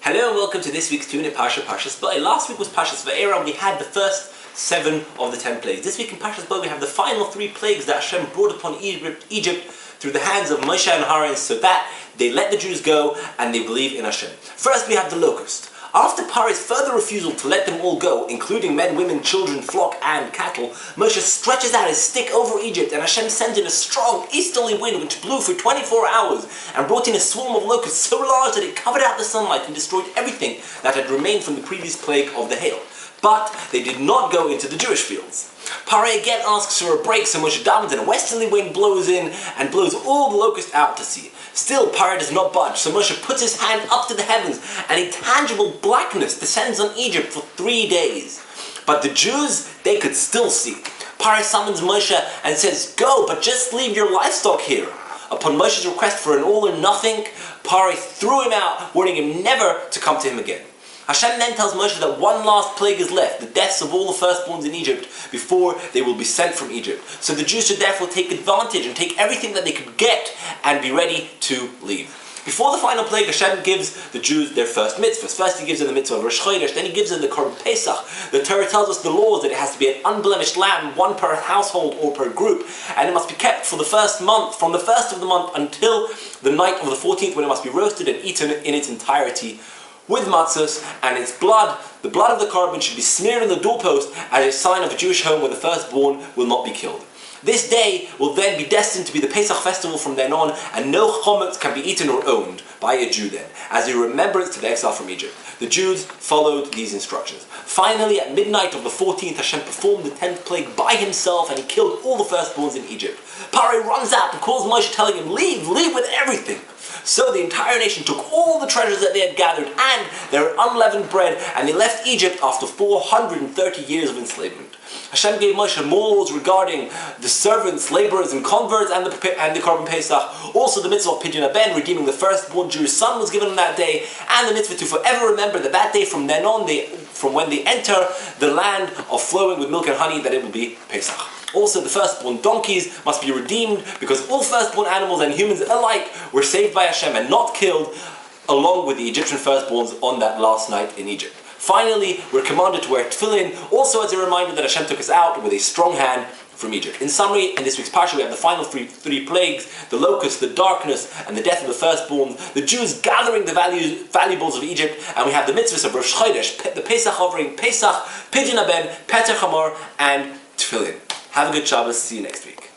Hello and welcome to this week's tune in Parshas Bo. Last week was Parshas Bo. We had the first 7 of the 10 plagues. This week in Parshas Bo we have the final 3 plagues that Hashem brought upon Egypt through the hands of Moshe and Aaron so that they let the Jews go and they believe in Hashem. First we have the locust. After Paro's further refusal to let them all go, including men, women, children, flock and cattle, Moshe stretches out his stick over Egypt and Hashem sent in a strong easterly wind which blew for 24 hours and brought in a swarm of locusts so large that it covered out the sunlight and destroyed everything that had remained from the previous plague of the hail. But they did not go into the Jewish fields. Paro again asks for a break, so Moshe davens and a westerly wind blows in and blows all the locusts out to sea. Still, Paro does not budge, so Moshe puts his hand up to the heavens and a tangible blackness descends on Egypt for 3 days. But the Jews, they could still see. Paro summons Moshe and says, "Go, but just leave your livestock here." Upon Moshe's request for an all or nothing, Paro threw him out, warning him never to come to him again. Hashem then tells Moshe that one last plague is left, the deaths of all the firstborns in Egypt, before they will be sent from Egypt. So the Jews should therefore take advantage and take everything that they could get and be ready to leave. Before the final plague, Hashem gives the Jews their first mitzvahs. First he gives them the mitzvah of Rosh Chodesh, then he gives them the Korban Pesach. The Torah tells us the laws that it has to be an unblemished lamb, one per household or per group, and it must be kept for the first month, from the first of the month until the night of the 14th, when it must be roasted and eaten in its entirety with matzahs, and its blood, the blood of the korban, should be smeared on the doorpost as a sign of a Jewish home where the firstborn will not be killed. This day will then be destined to be the Pesach festival from then on, and no chometz can be eaten or owned by a Jew then, as a remembrance to the exile from Egypt. The Jews followed these instructions. Finally, at midnight of the 14th, Hashem performed the 10th plague by himself, and he killed all the firstborns in Egypt. Paro runs out and calls Moshe, telling him, leave with everything." So the entire nation took all the treasures that they had gathered and their unleavened bread, and they left Egypt after 430 years of enslavement. Hashem gave Moshe more laws regarding the servants, laborers, and converts, and the Korban Pesach. Also the mitzvah of Pidyon Ben, redeeming the firstborn Jewish son, was given on that day, and the mitzvah to forever remember that day from then on, from when they enter the land of flowing with milk and honey, that it will be Pesach. Also, the firstborn donkeys must be redeemed, because all firstborn animals and humans alike were saved by Hashem and not killed, along with the Egyptian firstborns on that last night in Egypt. Finally, we're commanded to wear tefillin, also as a reminder that Hashem took us out with a strong hand from Egypt. In summary, in this week's parsha, we have the final three plagues: the locust, the darkness, and the death of the firstborn. The Jews gathering the valuables of Egypt, and we have the mitzvahs of Rosh Chodesh, the Pesach offering, Pesach, Pidyon Ben, Peter Chamor, and tefillin. Have a good Shabbos. See you next week.